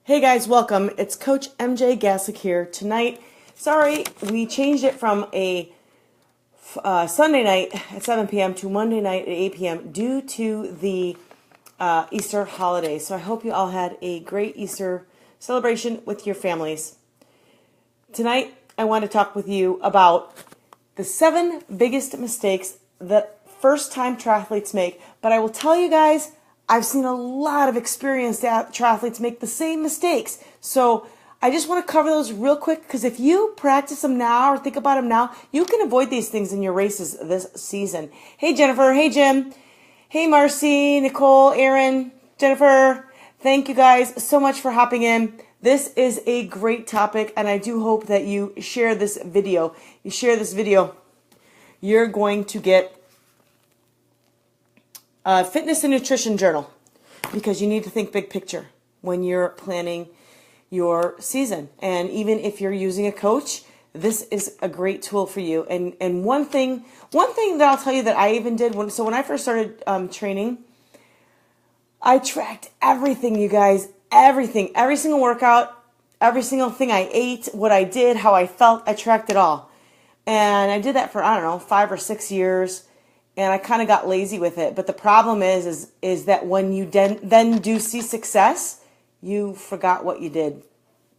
Hey guys, welcome. It's Coach MJ Gasik here. Tonight, sorry, we changed it from a Sunday night at 7 p.m. to Monday night at 8 p.m. due to the Easter holiday. So I hope you all had a great Easter celebration with your families. Tonight, I want to talk with you about the 7 biggest mistakes that first-time triathletes make. But I will tell you guys, I've seen a lot of experienced triathletes make the same mistakes. So I just want to cover those real quick because if you practice them now or think about them now, you can avoid these things in your races this season. Hey, Jennifer. Hey, Jim. Hey, Marcy, Nicole, Aaron, Jennifer. Thank you guys so much for hopping in. This is a great topic, and I do hope that you share this video. You share this video, you're going to get fitness and nutrition journal because you need to think big picture when you're planning your season. And even if you're using a coach, this is a great tool for you. And one thing that I'll tell you that I even did when I first started training, I tracked everything, you guys, everything, every single workout, every single thing I ate, what I did, how I felt, I tracked it all. And I did that for, I don't know, 5 or 6 years. And I kind of got lazy with it. But the problem is that when you then do see success, you forgot what you did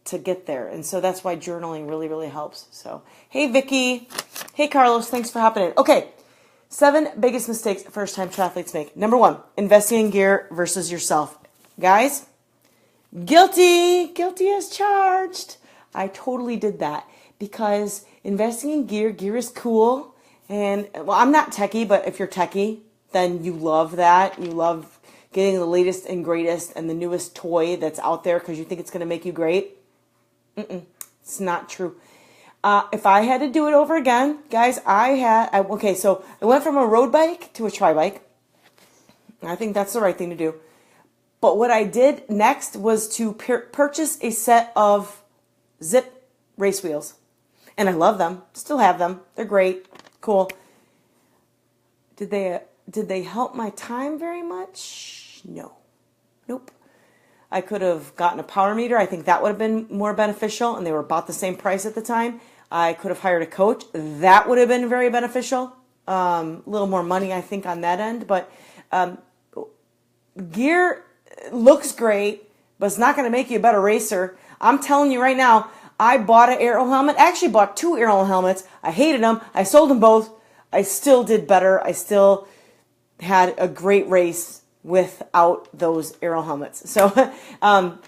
to get there. And so that's why journaling really, really helps. So, hey, Vicky. Hey, Carlos. Thanks for hopping in. Okay, 7 biggest mistakes first-time triathletes make. Number 1, investing in gear versus yourself. Guys, guilty as charged. I totally did that because investing in gear is cool. And, well, I'm not techie, but if you're techie, then you love that. You love getting the latest and greatest and the newest toy that's out there because you think it's going to make you great. It's not true. If I had to do it over again, guys, so I went from a road bike to a tri-bike. I think that's the right thing to do. But what I did next was to purchase a set of Zip race wheels. And I love them. Still have them. They're great. Cool. Did they help my time very much? No. Nope. I could have gotten a power meter. I think that would have been more beneficial, and they were about the same price at the time. I could have hired a coach. That would have been very beneficial. A little more money, I think, on that end. But gear looks great, but it's not going to make you a better racer. I'm telling you right now, I bought an aero helmet. I actually bought 2 aero helmets. I hated them. I sold them both. I still did better. I still had a great race without those aero helmets. So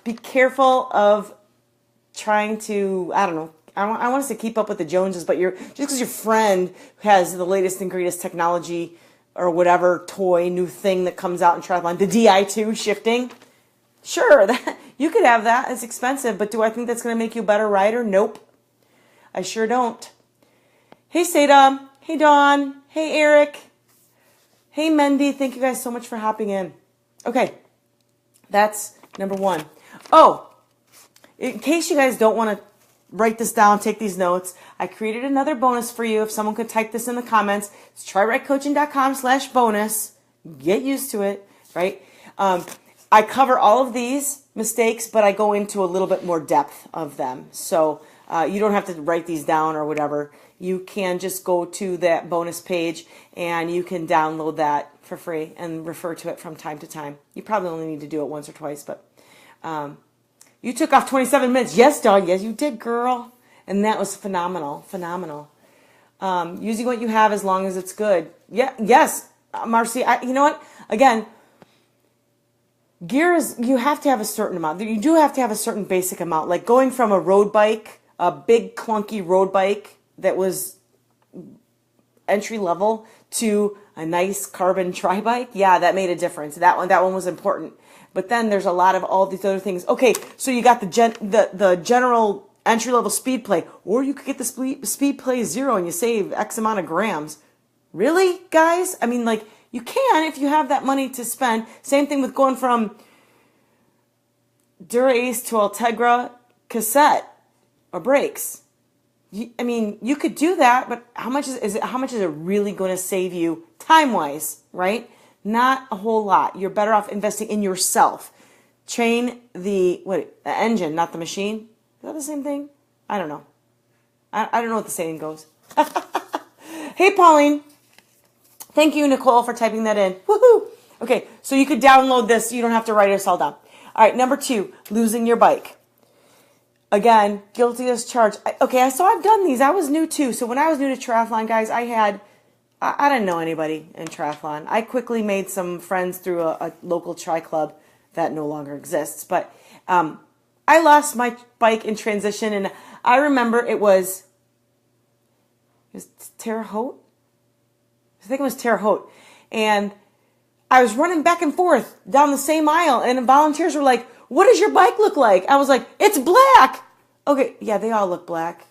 be careful of trying to, I don't know, I want us to keep up with the Joneses, but just because your friend has the latest and greatest technology or whatever toy, new thing that comes out in triathlon, the Di2 shifting, sure, you could have that. It's expensive, but do I think that's going to make you a better rider? Nope. I sure don't. Hey, Seda. Hey, Dawn. Hey, Eric. Hey, Mendy. Thank you guys so much for hopping in. Okay, that's number 1. Oh, in case you guys don't want to write this down, take these notes, I created another bonus for you. If someone could type this in the comments, it's TriRightCoaching.com/bonus. Get used to it, right? I cover all of these mistakes, but I go into a little bit more depth of them. So you don't have to write these down or whatever. You can just go to that bonus page and you can download that for free and refer to it from time to time. You probably only need to do it once or twice, but you took off 27 minutes. Yes, dog. Yes, you did, girl. And that was phenomenal. Phenomenal. Using what you have as long as it's good. Yeah. Yes, Marcy. You know what? Again, gear is, you have to have a certain amount. You do have to have a certain basic amount. Like going from a road bike, a big clunky road bike that was entry level to a nice carbon tri-bike. Yeah, that made a difference. That one was important. But then there's a lot of all these other things. Okay, so you got the general entry level speed play, or you could get the speed play 0 and you save X amount of grams. Really, guys? I mean, like, you can if you have that money to spend. Same thing with going from Dura-Ace to Ultegra cassette or brakes. I mean, you could do that, but how much is it really going to save you time-wise, right? Not a whole lot. You're better off investing in yourself. train the engine, not the machine. Is that the same thing? I don't know. I don't know what the saying goes. Hey, Pauline. Thank you, Nicole, for typing that in. Woohoo! Okay, so you could download this. You don't have to write us all down. All right, number 2, losing your bike. Again, guilty as charged. Okay, so I've done these. I was new too. So when I was new to triathlon, guys, I didn't know anybody in triathlon. I quickly made some friends through a local tri club that no longer exists. But I lost my bike in transition, and I remember it was Terre Haute? I think it was Terre Haute. And I was running back and forth down the same aisle, and the volunteers were like, "What does your bike look like?" I was like, "It's black." Okay, yeah, they all look black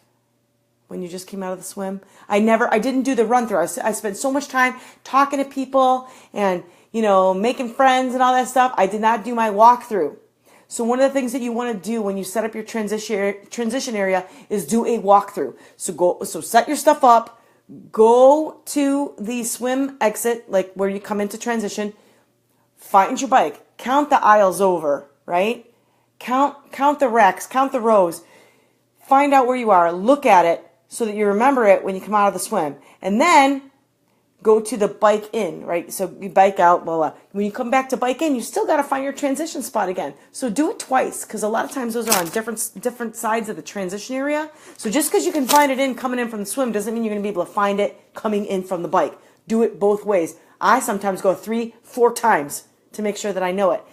when you just came out of the swim. I didn't do the run through. I spent so much time talking to people and, making friends and all that stuff. I did not do my walkthrough. So one of the things that you want to do when you set up your transition area is do a walkthrough. So set your stuff up. Go to the swim exit, like where you come into transition. Find your bike. Count the aisles over, right? Count the racks. Count the rows. Find out where you are. Look at it so that you remember it when you come out of the swim. And then go to the bike in, right? So you bike out, blah, blah. When you come back to bike in, you still got to find your transition spot again. So do it twice, because a lot of times those are on different sides of the transition area. So just because you can find it coming in from the swim doesn't mean you're going to be able to find it coming in from the bike. Do it both ways. I sometimes go 3-4 times to make sure that I know it.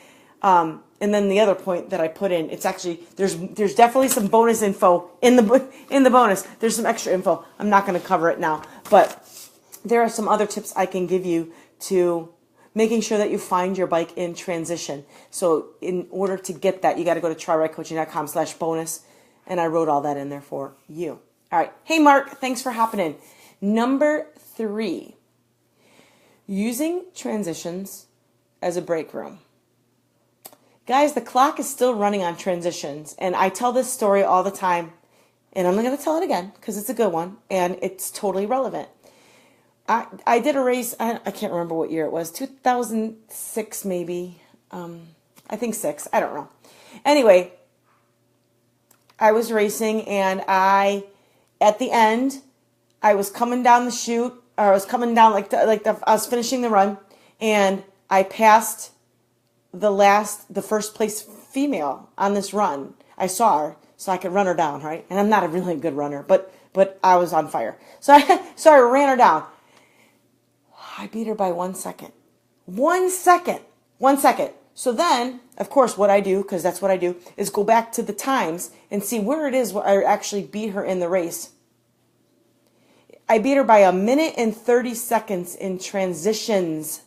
And then the other point that I put in, it's actually, there's definitely some bonus info in the bonus. There's some extra info. I'm not going to cover it now, but there are some other tips I can give you to making sure that you find your bike in transition. So in order to get that, you got to go to TriRightCoaching.com/bonus, and I wrote all that in there for you. All right. Hey, Mark, thanks for hopping in. Number 3, using transitions as a break room. Guys, the clock is still running on transitions, and I tell this story all the time, and I'm going to tell it again because it's a good one, and it's totally relevant. I did a race, I can't remember what year it was, 2006 maybe, I think 6, I don't know. Anyway, I was racing, and at the end, I was coming down the chute, or I was coming down I was finishing the run, and I passed the first place female on this run. I saw her, so I could run her down, right? And I'm not a really good runner, but I was on fire. So I ran her down. I beat her by 1 second. 1 second. 1 second. So then, of course, what I do, because that's what I do, is go back to the times and see where it is where I actually beat her in the race. I beat her by 1 minute and 30 seconds in transitions.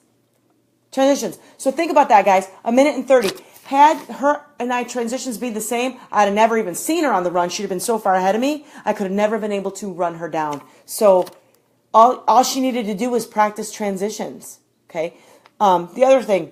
So think about that, guys. 1 minute and 30. Had her and I transitions be the same, I'd have never even seen her on the run. She'd have been so far ahead of me, I could have never been able to run her down. So all she needed to do was practice transitions, okay? The other thing,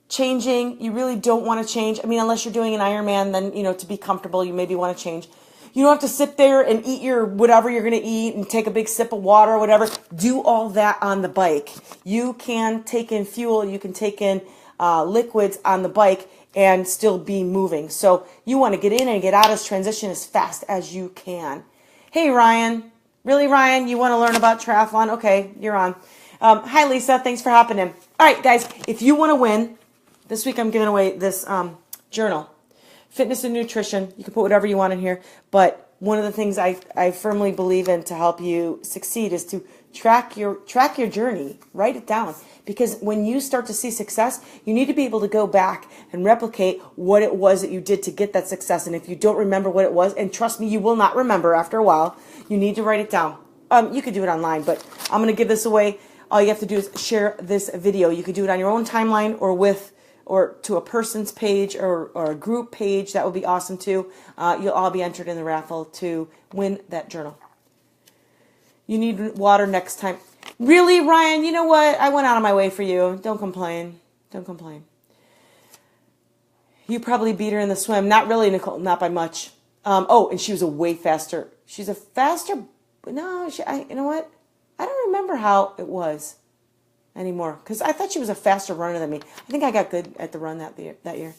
changing, you really don't want to change. I mean, unless you're doing an Ironman, then, to be comfortable, you maybe want to change. You don't have to sit there and eat your whatever you're going to eat and take a big sip of water or whatever. Do all that on the bike. You can take in fuel. You can take in liquids on the bike and still be moving. So you want to get in and get out of transition as fast as you can. Hey, Ryan. Really, Ryan? You want to learn about triathlon? Okay, you're on. Hi, Lisa. Thanks for hopping in. All right, guys, if you want to win, this week I'm giving away this journal. Fitness and nutrition. You can put whatever you want in here. But one of the things I firmly believe in to help you succeed is to track your journey. Write it down. Because when you start to see success, you need to be able to go back and replicate what it was that you did to get that success. And if you don't remember what it was, and trust me, you will not remember after a while, you need to write it down. You could do it online, but I'm going to give this away. All you have to do is share this video. You could do it on your own timeline or to a person's page or a group page. That would be awesome too. You'll all be entered in the raffle to win that journal. You need water next time. Really, Ryan? You know what? I went out of my way for you. Don't complain. Don't complain. You probably beat her in the swim. Not really, Nicole. Not by much. And she was a way faster. She's a faster. No, you know what? I don't remember how it was anymore because I thought she was a faster runner than me. I think I got good at the run that year.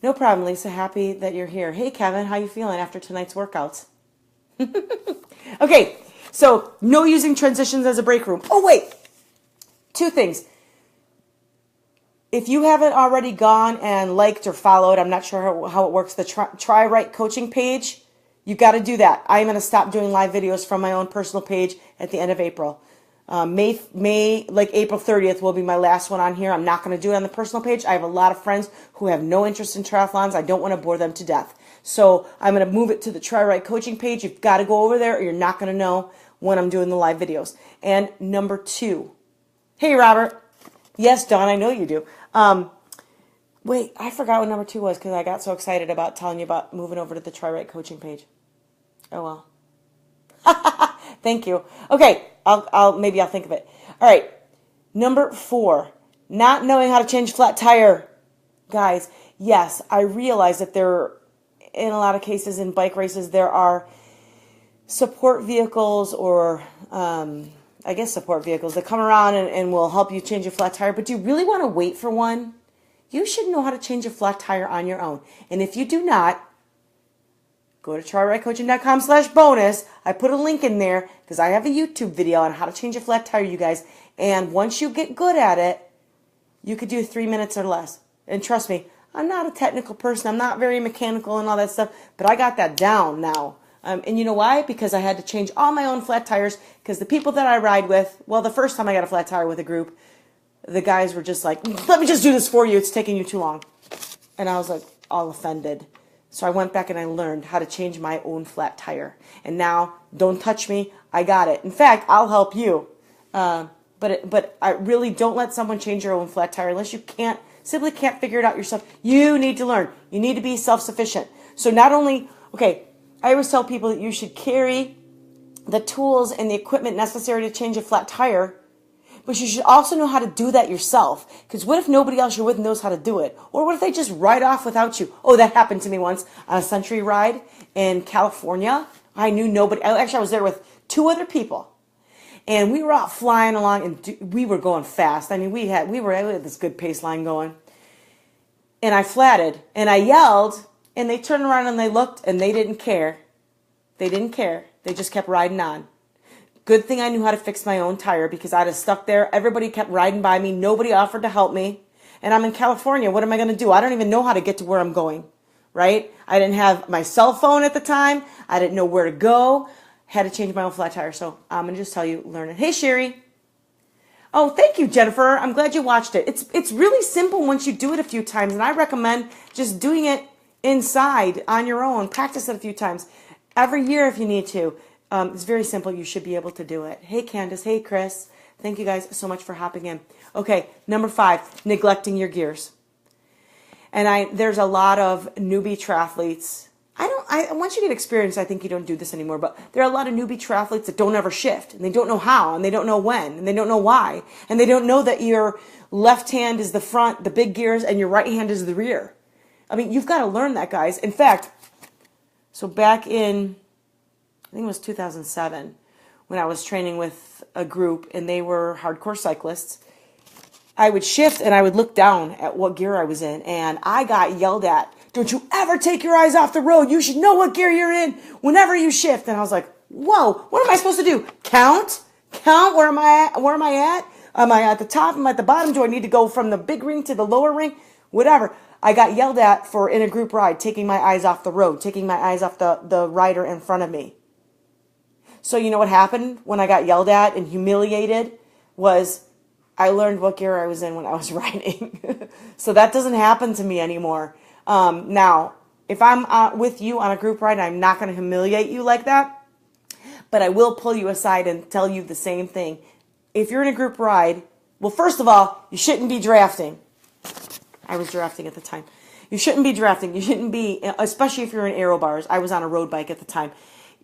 No problem, Lisa. Happy that you're here. Hey, Kevin, how you feeling after tonight's workouts? Okay, so no using transitions as a break room. Oh, wait. Two things. If you haven't already gone and liked or followed, I'm not sure how it works, the TriRight coaching page, you got to do that. I'm going to stop doing live videos from my own personal page at the end of April. Like April 30th will be my last one on here. I'm not going to do it on the personal page. I have a lot of friends who have no interest in triathlons. I don't want to bore them to death. So I'm going to move it to the TriRight coaching page. You've got to go over there or you're not going to know when I'm doing the live videos. And number 2. Hey, Robert. Yes, Dawn, I know you do. Wait, I forgot what number 2 was because I got so excited about telling you about moving over to the TriRight coaching page. Oh, well. Thank you. Okay, maybe I'll think of it. All right, number 4, not knowing how to change flat tire. Guys, yes, I realize that in a lot of cases in bike races, there are support vehicles or I guess support vehicles that come around and will help you change a flat tire. But do you really want to wait for one? You should know how to change a flat tire on your own. And if you do not, go to TriRightCoaching.com/bonus. I put a link in there because I have a YouTube video on how to change a flat tire, you guys. And once you get good at it, you could do 3 minutes or less. And trust me, I'm not a technical person. I'm not very mechanical and all that stuff. But I got that down now. And you know why? Because I had to change all my own flat tires because the people that I ride with, well, the first time I got a flat tire with a group, the guys were just like, let me just do this for you. It's taking you too long. And I was like all offended. So I went back and I learned how to change my own flat tire. And now, don't touch me. I got it. In fact, I'll help you. But I really don't let someone change your own flat tire unless you simply can't figure it out yourself. You need to learn. You need to be self-sufficient. So not only, okay, I always tell people that you should carry the tools and the equipment necessary to change a flat tire, but you should also know how to do that yourself. Because what if nobody else you're with knows how to do it? Or what if they just ride off without you? Oh, that happened to me once on a century ride in California. I knew nobody. Actually, I was there with 2 other people. And we were out flying along and we were going fast. I mean, we had this good pace line going. And I flatted and I yelled and they turned around and they looked and they didn't care. They didn't care. They just kept riding on. Good thing I knew how to fix my own tire because I'd have stuck there. Everybody kept riding by me. Nobody offered to help me. And I'm in California. What am I going to do? I don't even know how to get to where I'm going, right? I didn't have my cell phone at the time. I didn't know where to go. Had to change my own flat tire. So I'm going to just tell you, learn it. Hey, Sherry. Oh, thank you, Jennifer. I'm glad you watched it. It's really simple once you do it a few times. And I recommend just doing it inside on your own. Practice it a few times. Every year if you need to. It's very simple. You should be able to do it. Hey, Candace. Hey, Chris. Thank you guys so much for hopping in. Okay, number 5, neglecting your gears. And there's a lot of newbie triathletes. Once you get experience, I think you don't do this anymore, but there are a lot of newbie triathletes that don't ever shift, and they don't know how, and they don't know when, and they don't know why, and they don't know that your left hand is the front, the big gears, and your right hand is the rear. I mean, you've got to learn that, guys. In fact, so back in, I think it was 2007, when I was training with a group, and they were hardcore cyclists, I would shift, and I would look down at what gear I was in, and I got yelled at. Don't you ever take your eyes off the road. You should know what gear you're in whenever you shift. And I was like, whoa, what am I supposed to do? Count? Where am I at? Am I at the top? Am I at the bottom? Do I need to go from the big ring to the lower ring? Whatever. I got yelled at for, in a group ride, taking my eyes off the road, taking my eyes off the rider in front of me. So you know what happened when I got yelled at and humiliated was I learned what gear I was in when I was riding. So that doesn't happen to me anymore. Now, if I'm with you on a group ride, I'm not going to humiliate you like that, but I will pull you aside and tell you the same thing. If you're in a group ride, well, first of all, you shouldn't be drafting. I was drafting at the time. You shouldn't be drafting. You shouldn't be, especially if you're in aero bars. I was on a road bike at the time.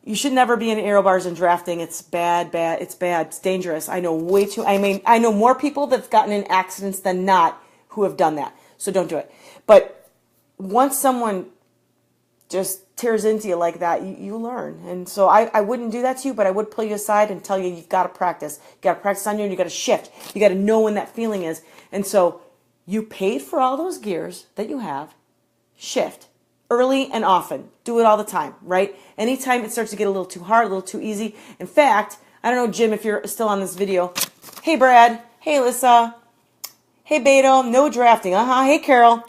You should never be in aero bars and drafting. It's bad. It's bad. It's dangerous. I know more people that've gotten in accidents than not who have done that. So don't do it. But once someone just tears into you like that, you learn. And so I wouldn't do that to you, but I would pull you aside and tell you you've got to practice. You got to practice on you and you got to shift. You got to know when that feeling is. And so you paid for all those gears that you have. shift early and often. Do it all the time, right? Anytime it starts to get a little too hard, a little too easy. In fact, I don't know, Jim, if you're still on this video. Hey, Brad. Hey, Alyssa. Hey, Beto. No drafting. Hey, Carol.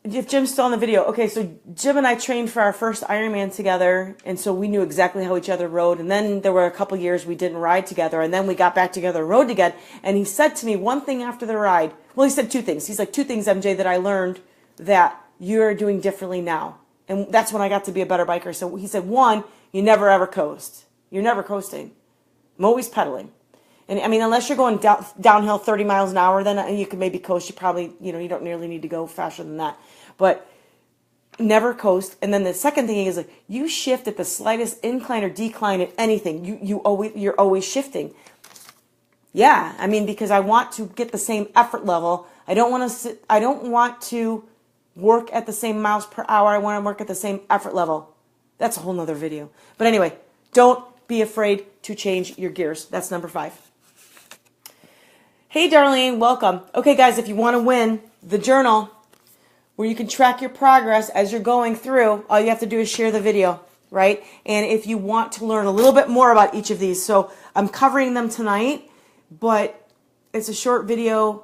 If Jim's still on the video. Okay, so Jim and I trained for our first Ironman together, and so we knew exactly how each other rode. And then there were a couple years we didn't ride together, and then we got back together and rode together. And he said to me one thing after the ride. Well, he said two things. He's like, two things, MJ, that I learned that you're doing differently now. And that's when I got to be a better biker. So he said, one, you never ever coast. You're never coasting. I'm always pedaling. And I mean, unless you're going downhill 30 miles an hour, then you can maybe coast. You probably, you don't nearly need to go faster than that. But never coast. And then the second thing is, like, you shift at the slightest incline or decline at anything. You're always shifting. Yeah, I mean, because I want to get the same effort level. I don't want to work at the same miles per hour. I want to work at the same effort level. That's a whole nother video. But anyway, don't be afraid to change your gears. That's number 5. Hey, Darlene, welcome. Okay, guys, if you want to win the journal where you can track your progress as you're going through, all you have to do is share the video, right? And if you want to learn a little bit more about each of these, so I'm covering them tonight, but it's a short video.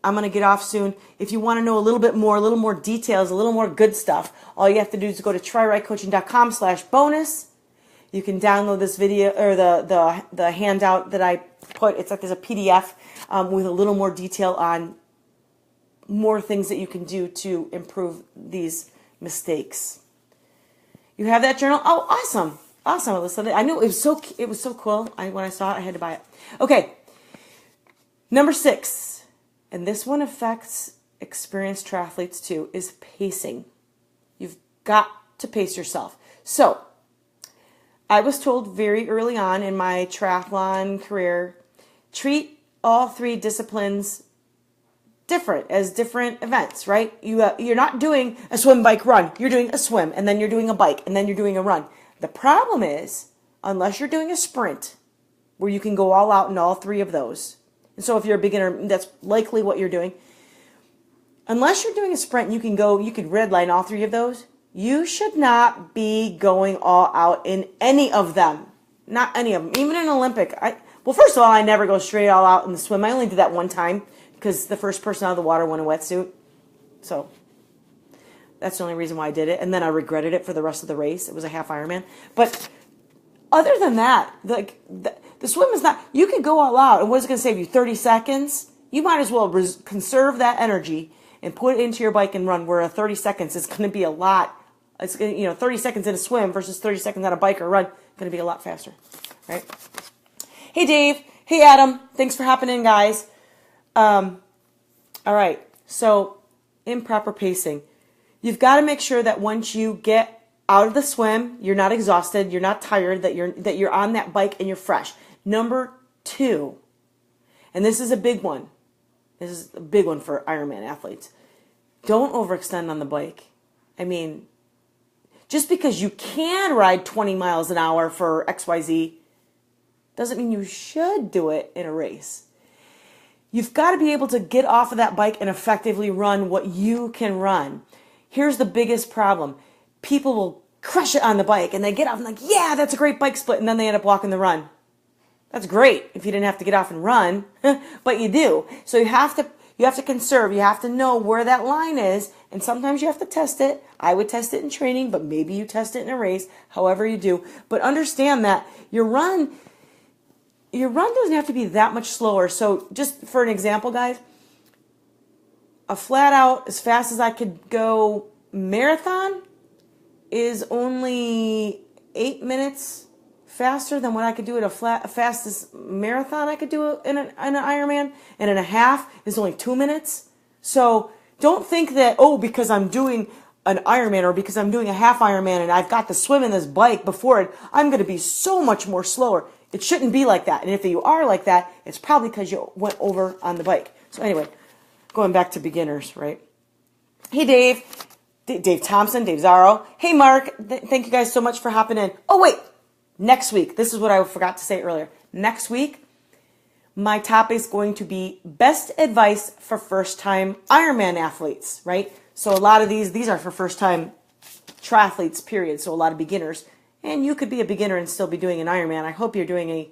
I'm going to get off soon. If you want to know a little bit more, a little more details, a little more good stuff, all you have to do is go to TriRightCoaching.com/bonus. You can download this video or the handout that I put. It's like there's a PDF with a little more detail on more things that you can do to improve these mistakes. You have that journal? Oh, awesome. Awesome, Alyssa. I knew it was so cool. When I saw it, I had to buy it. Okay. Number 6, and this one affects experienced triathletes too, is pacing. You've got to pace yourself. So, I was told very early on in my triathlon career, treat all 3 disciplines as different events, right? You're not doing a swim, bike, run. You're doing a swim, and then you're doing a bike, and then you're doing a run. The problem is, unless you're doing a sprint, where you can go all out in all 3 of those. And so if you're a beginner, that's likely what you're doing. Unless you're doing a sprint, you could redline all 3 of those. You should not be going all out in any of them. Not any of them. Even in Olympic. Well, first of all, I never go straight all out in the swim. I only did that one time because the first person out of the water won a wetsuit. So that's the only reason why I did it. And then I regretted it for the rest of the race. It was a half Ironman. But other than that, the swim is not, you could go all out. And what is it going to save you? 30 seconds? You might as well conserve that energy and put it into your bike and run, where 30 seconds is going to be a lot. It's 30 seconds in a swim versus 30 seconds on a bike or run, going to be a lot faster, right? Hey, Dave. Hey, Adam. Thanks for hopping in, guys. All right. So, improper pacing. You've got to make sure that once you get out of the swim, you're not exhausted, you're not tired, that you're on that bike and you're fresh. Number 2, and this is a big one. This is a big one for Ironman athletes. Don't overextend on the bike. I mean, just because you can ride 20 miles an hour for XYZ doesn't mean you should do it in a race. You've got to be able to get off of that bike and effectively run what you can run. Here's the biggest problem. People will crush it on the bike and they get off and like, yeah, that's a great bike split, and then they end up walking the run. That's great if you didn't have to get off and run, but you do. So you have to conserve. You have to know where that line is, and sometimes you have to test it. I would test it in training, but maybe you test it in a race, however you do. But understand that your run doesn't have to be that much slower. So just for an example, guys, a flat out, as fast as I could go marathon is only 8 minutes faster than what I could do at a fastest marathon I could do in an Ironman, and a half is only 2 minutes. So don't think that, because I'm doing an Ironman or because I'm doing a half Ironman and I've got to swim in this bike before it, I'm going to be so much more slower. It shouldn't be like that. And if you are like that, it's probably because you went over on the bike. So anyway, going back to beginners, right? Hey, Dave. Dave Thompson, Dave Zaro. Hey, Mark. Thank you guys so much for hopping in. Oh, wait. Next week, this is what I forgot to say earlier. Next week, my topic is going to be best advice for first-time Ironman athletes, right? So a lot of these are for first time triathletes, period. So a lot of beginners. And you could be a beginner and still be doing an Ironman. I hope you're doing a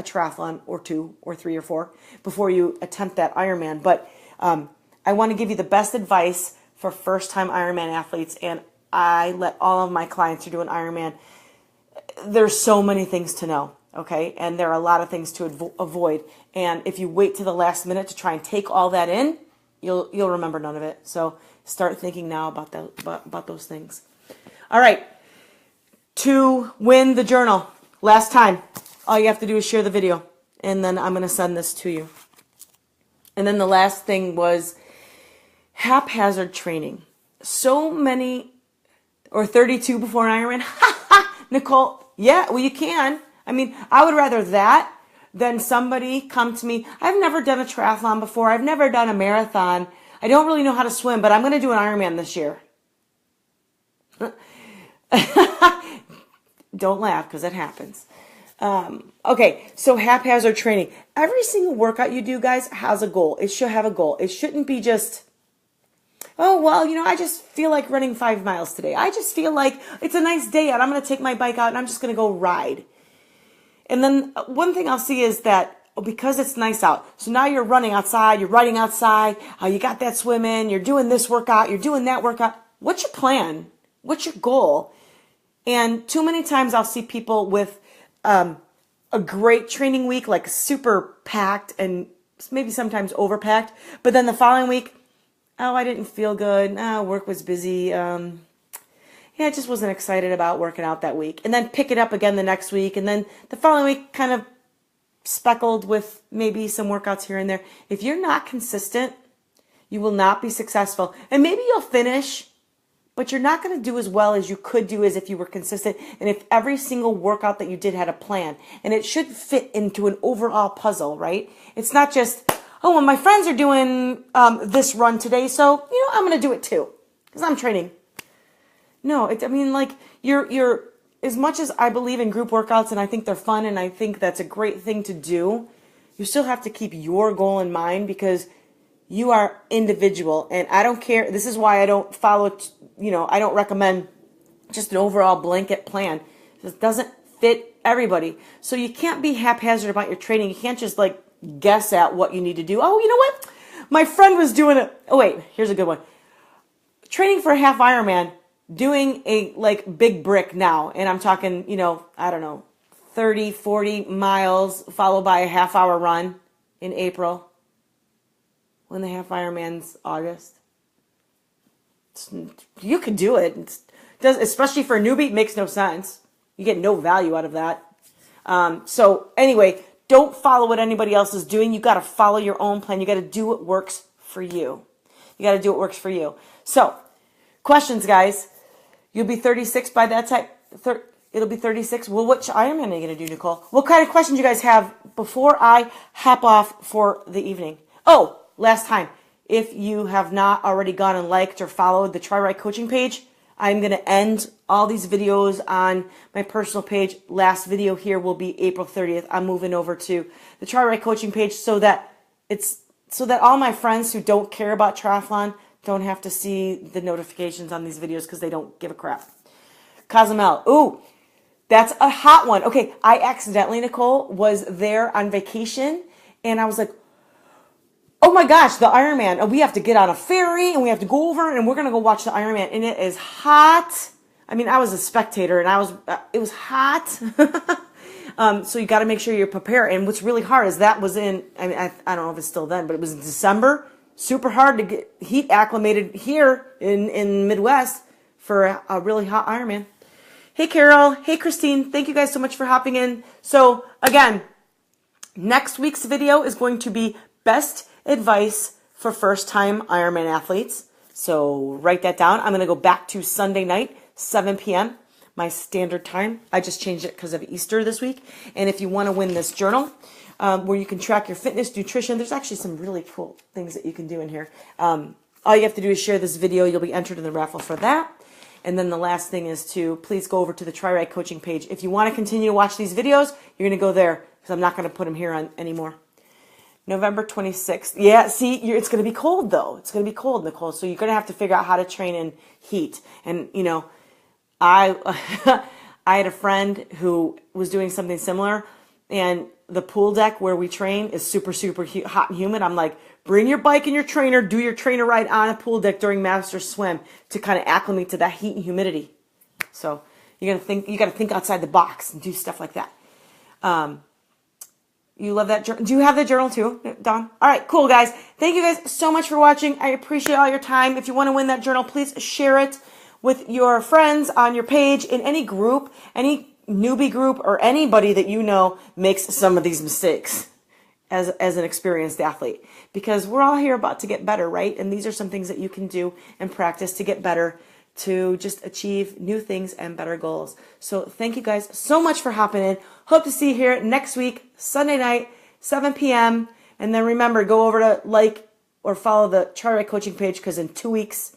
triathlon or 2 or 3 or 4 before you attempt that Ironman. But I want to give you the best advice for first-time Ironman athletes, and I let all of my clients who do an Ironman. There's so many things to know, okay? And there are a lot of things to avoid. And if you wait to the last minute to try and take all that in, you'll remember none of it. So start thinking now about those things. All right. To win the journal, last time, all you have to do is share the video, and then I'm going to send this to you. And then the last thing was haphazard training. So many, or 32 before an Ironman. Nicole, yeah, well, you can. I mean, I would rather that than somebody come to me. I've never done a triathlon before. I've never done a marathon. I don't really know how to swim, but I'm going to do an Ironman this year. Don't laugh, because it happens. Okay, so haphazard training. Every single workout you do, guys, has a goal. It should have a goal. It shouldn't be just, oh, well, I just feel like running 5 miles today. I just feel like it's a nice day out. I'm going to take my bike out and I'm just going to go ride. And then one thing I'll see is that because it's nice out, so now you're running outside, you're riding outside, you got that swim in, you're doing this workout, you're doing that workout. What's your plan? What's your goal? And too many times I'll see people with a great training week, like super packed and maybe sometimes overpacked, but then the following week, oh, I didn't feel good. Work was busy. I just wasn't excited about working out that week. And then pick it up again the next week. And then the following week kind of speckled with maybe some workouts here and there. If you're not consistent, you will not be successful. And maybe you'll finish, but you're not going to do as well as you could do as if you were consistent. And if every single workout that you did had a plan. And it should fit into an overall puzzle, right? It's not just, oh, well, my friends are doing this run today, so, I'm going to do it too because I'm training. No, you're as much as I believe in group workouts and I think they're fun and I think that's a great thing to do, you still have to keep your goal in mind because you are individual. And I don't care. This is why I don't follow, I don't recommend just an overall blanket plan. It doesn't fit everybody. So you can't be haphazard about your training. You can't just guess at what you need to do. Oh, you know what? My friend was doing it. Oh, wait, here's a good one. Training for a half Ironman, doing a big brick now. And I'm talking, 30, 40 miles followed by a half-hour run in April when the half Ironman's August. You could do it. Especially for a newbie, it makes no sense. You get no value out of that. So anyway, don't follow what anybody else is doing. You got to follow your own plan. You got to do what works for you. You got to do what works for you. So, questions, guys. You'll be 36 by that time. It'll be 36. Well, which Ironman are you going to do, Nicole? What kind of questions you guys have before I hop off for the evening? Oh, last time. If you have not already gone and liked or followed the TriRight coaching page, I'm going to end all these videos on my personal page. Last video here will be April 30th. I'm moving over to the TriRight coaching page so that all my friends who don't care about triathlon don't have to see the notifications on these videos because they don't give a crap. Cozumel. Ooh, that's a hot one. Okay, I accidentally, Nicole, was there on vacation, and I was like, oh my gosh, the Ironman. We have to get on a ferry, and we have to go over, and we're going to go watch the Ironman, and it is hot. I mean, I was a spectator, and it was hot. So you got to make sure you're prepared. And what's really hard is that was I don't know if it's still then, but it was in December. Super hard to get heat acclimated here in Midwest for a really hot Ironman. Hey, Carol. Hey, Christine. Thank you guys so much for hopping in. So, again, next week's video is going to be best advice for first-time Ironman athletes. So write that down. I'm going to go back to Sunday night, 7 p.m., my standard time. I just changed it because of Easter this week. And if you want to win this journal, where you can track your fitness, nutrition. There's actually some really cool things that you can do in here. All you have to do is share this video. You'll be entered in the raffle for that. And then the last thing is to please go over to the TriRight coaching page. If you want to continue to watch these videos, you're going to go there because I'm not going to put them here on anymore. November 26th. Yeah, see, it's going to be cold though. It's going to be cold, Nicole. So you're going to have to figure out how to train in heat. And, you know, I I had a friend who was doing something similar, and the pool deck where we train is super, super hot and humid. I'm like, bring your bike and your trainer, do your trainer ride on a pool deck during master swim to kind of acclimate to that heat and humidity. So you got to think outside the box and do stuff like that. You love that journal. Do you have the journal too, Don? All right, cool, guys. Thank you guys so much for watching. I appreciate all your time. If you want to win that journal, please share it with your friends on your page, in any group, any newbie group, or anybody that you know makes some of these mistakes as an experienced athlete. Because we're all here about to get better, right? And these are some things that you can do and practice to get better, to just achieve new things and better goals. So thank you guys so much for hopping in. Hope to see you here next week, Sunday night, 7 p.m. And then remember, go over to like or follow the TriRight coaching page, because in 2 weeks,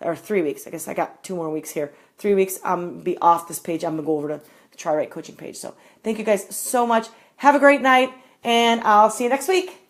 or 3 weeks, I guess I got 2 more weeks here. 3 weeks, I'm going to be off this page. I'm going to go over to the TriRight coaching page. So thank you guys so much. Have a great night, and I'll see you next week.